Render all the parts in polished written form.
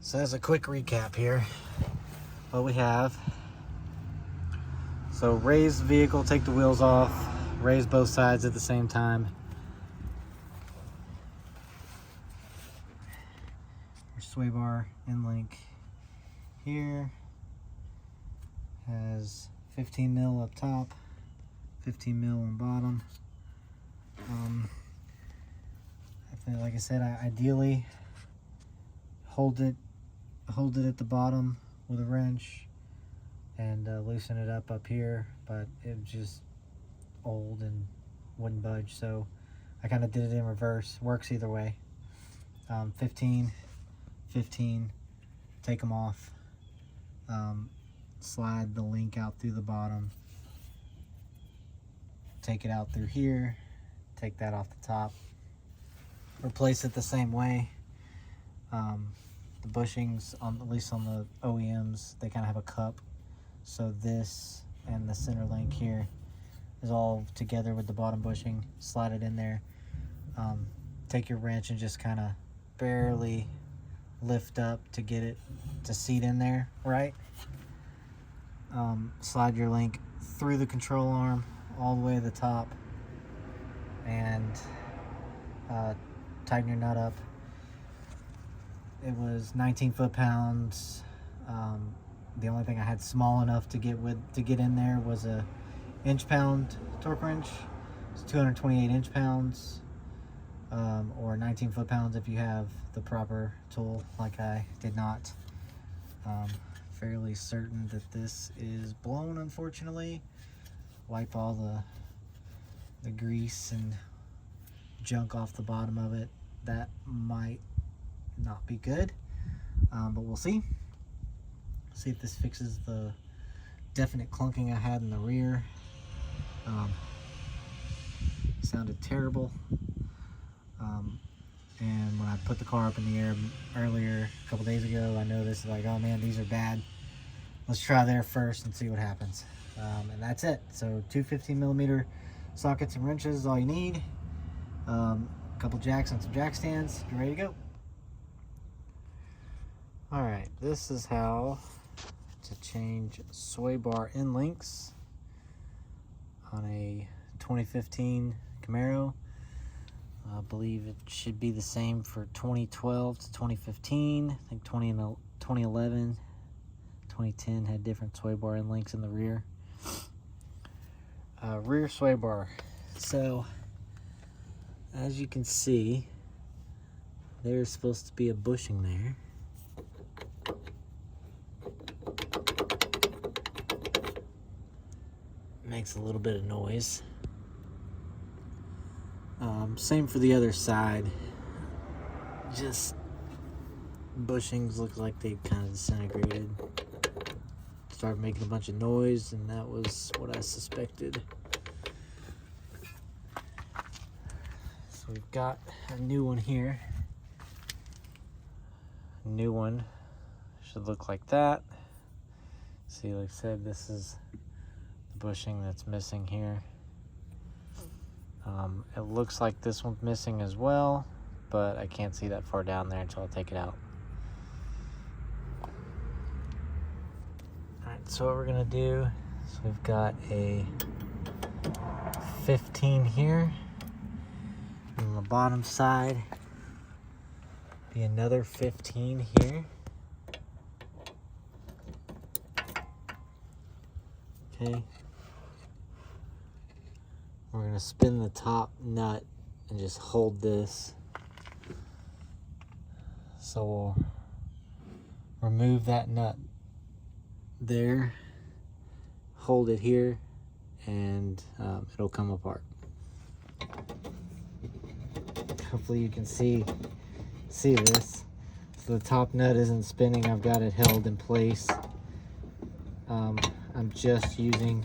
So as a quick recap here, what we have. So raise the vehicle, take the wheels off, raise both sides at the same time. Your sway bar end link here has 15 mil up top, 15 mil on bottom. I feel like I said, I ideally hold it at the bottom with a wrench and loosen it up here, but it was just old and wouldn't budge, so I kind of did it in reverse. Works either way. 15, 15, take them off, slide the link out through the bottom, take it out through here, take that off the top, replace it the same way. The bushings, at least on the OEMs, they kind of have a cup, so this and the center link here is all together with the bottom bushing. Slide it in there, take your wrench and just kind of barely lift up to get it to seat in there, right? Slide your link through the control arm all the way to the top and tighten your nut up. It was 19 foot-pounds. The only thing I had small enough to get in there was a inch-pound torque wrench. It's 228 inch-pounds, or 19 foot-pounds if you have the proper tool, like I did not. Fairly certain that this is blown, unfortunately. Wipe all the grease and junk off the bottom of it. That might not be good, but we'll see if this fixes the definite clunking I had in the rear. Sounded terrible, and when I put the car up in the air earlier a couple days ago, I noticed, like, oh man, these are bad. Let's try there first and see what happens. And that's it. So 2 15mm sockets and wrenches is all you need. A couple jacks and some jack stands. You're ready to go. Alright, this is how to change sway bar end links on a 2015 Camaro. I believe it should be the same for 2012 to 2015. I think 2011, 2010 had different sway bar end links in the rear. Rear sway bar. So, as you can see, there's supposed to be a bushing there. Makes a little bit of noise. Same for the other side. Just bushings look like they kind of disintegrated. Started making a bunch of noise, and that was what I suspected. So we've got a new one here. A new one should look like that. See, like I said, this is the bushing that's missing here. It looks like this one's missing as well, but I can't see that far down there until I take it out. Alright, so what we're gonna do is we've got a 15 here, and on the bottom side be another 15 here. Okay. We're going to spin the top nut and just hold this. So we'll remove that nut there, hold it here, and it'll come apart. Hopefully you can see this. So the top nut isn't spinning. I've got it held in place. I'm just using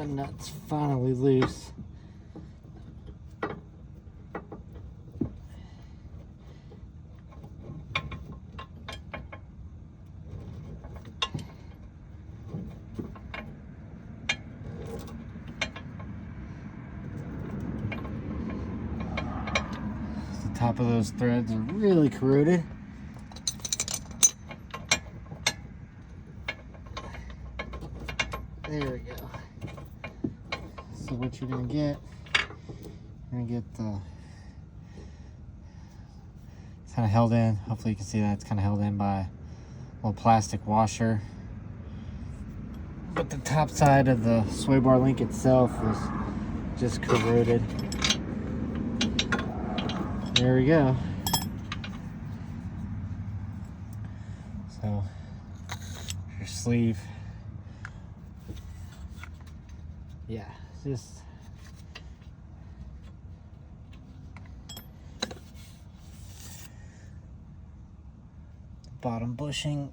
the nut's finally loose. The top of those threads are really corroded. There we go. So what you're gonna get the, it's kind of held in. Hopefully you can see that it's kind of held in by a little plastic washer. But the top side of the sway bar link itself was just corroded. There we go. So your sleeve. Yeah, just bottom bushing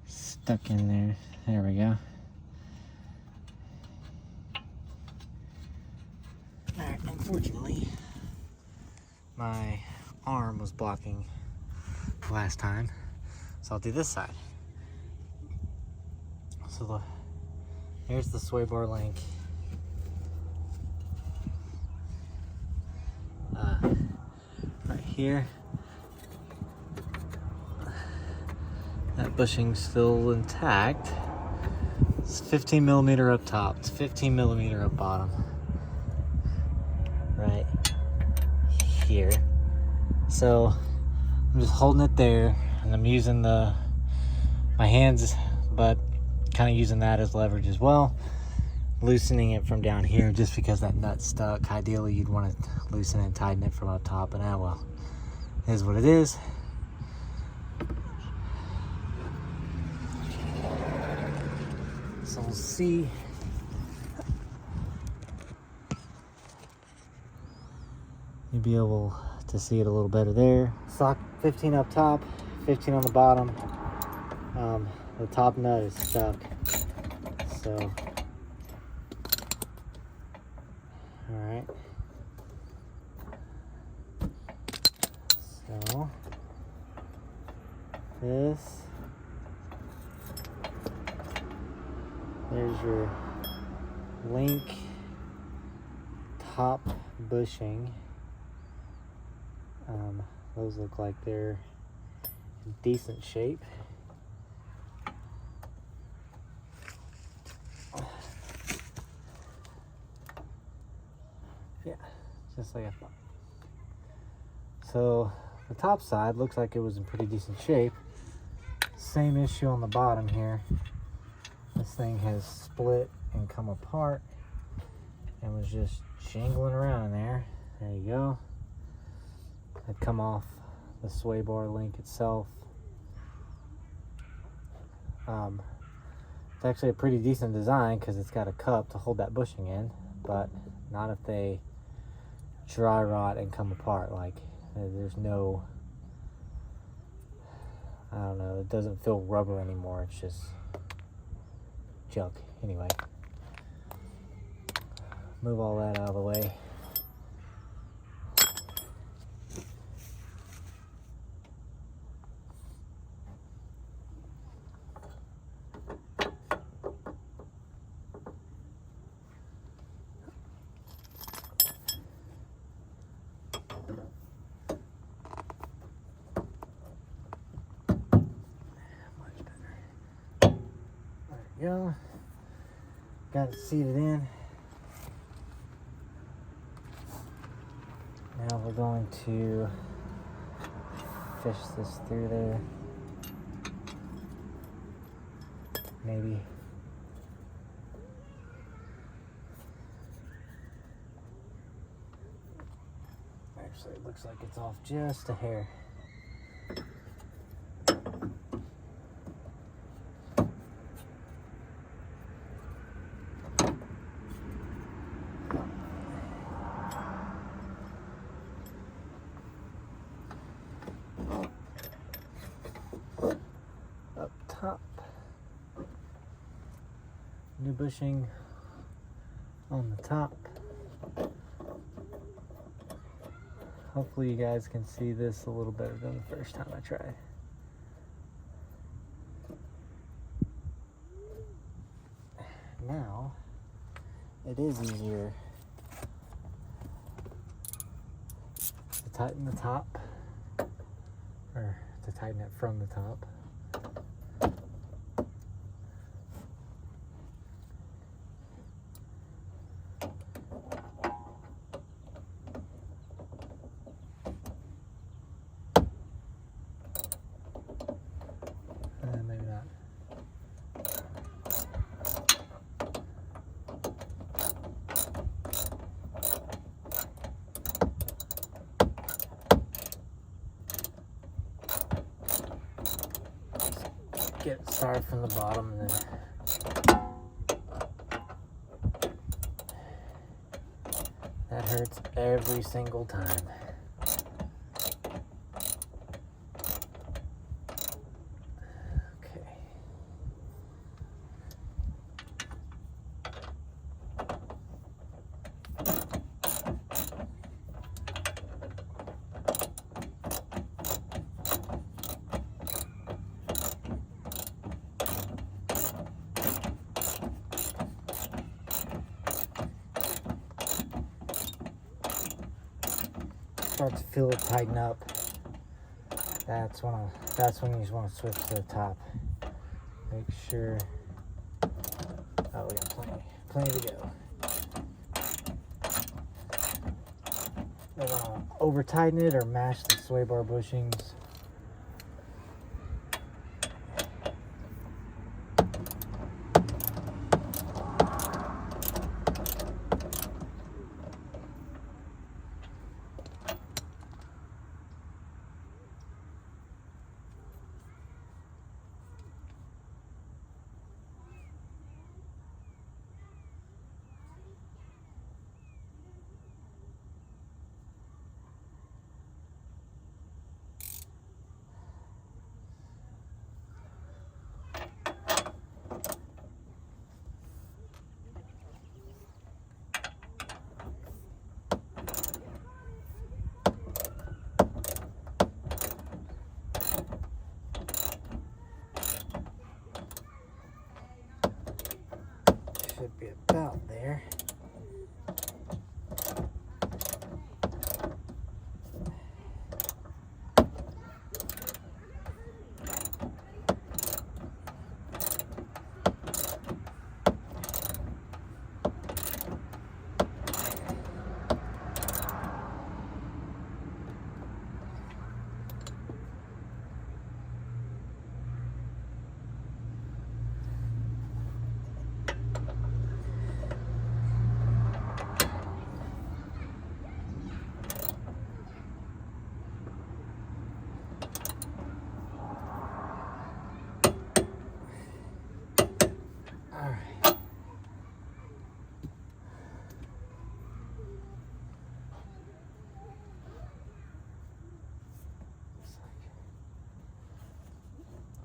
stuck in there. There we go. Alright, unfortunately, my arm was blocking last time, so I'll do this side. So here's the sway bar link. Right here. That bushing's still intact. It's 15 millimeter up top. It's 15 millimeter up bottom. Right here. So I'm just holding it there, and I'm using my hands, but kind of using that as leverage as well, loosening it from down here just because that nut's stuck. Ideally you'd want to loosen it and tighten it from up top, but well, it is what it is. So we'll see. You'll be able to see it a little better there. Sock 15 up top, 15 on the bottom. The top nut is stuck, so all right. So this, there's your link top bushing. Those look like they're in decent shape. Yeah, just like I thought. So the top side looks like it was in pretty decent shape. Same issue on the bottom here. This thing has split and come apart and was just jingling around in there. There you go. Had come off the sway bar link itself. It's actually a pretty decent design because it's got a cup to hold that bushing in, but not if they dry rot and come apart. Like, there's no, I don't know, it doesn't feel rubber anymore. It's just junk. Anyway, move all that out of the way. Go. Got it seated in. Now we're going to fish this through there. Maybe. Actually, it looks like it's off just a hair. Up top. new bushing on the top. Hopefully you guys can see this a little better than the first time I tried. Now, it is easier to tighten the top, or to tighten it from the top. Maybe not. Get it started from the bottom and then that hurts every single time. Okay. Start to feel it tighten up. That's when you just want to switch to the top. Make sure. Oh, we got plenty to go. Don't want to over tighten it or mash the sway bar bushings. Should be about there.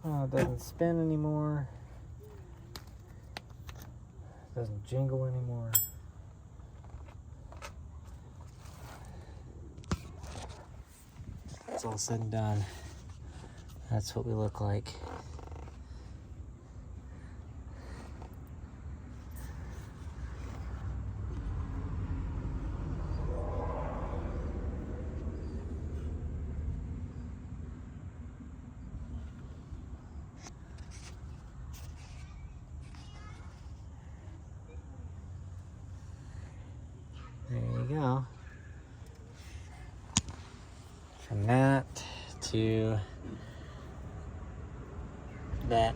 Oh, it doesn't spin anymore. It doesn't jingle anymore. It's all said and done. That's what we look like. There you go. From that to that.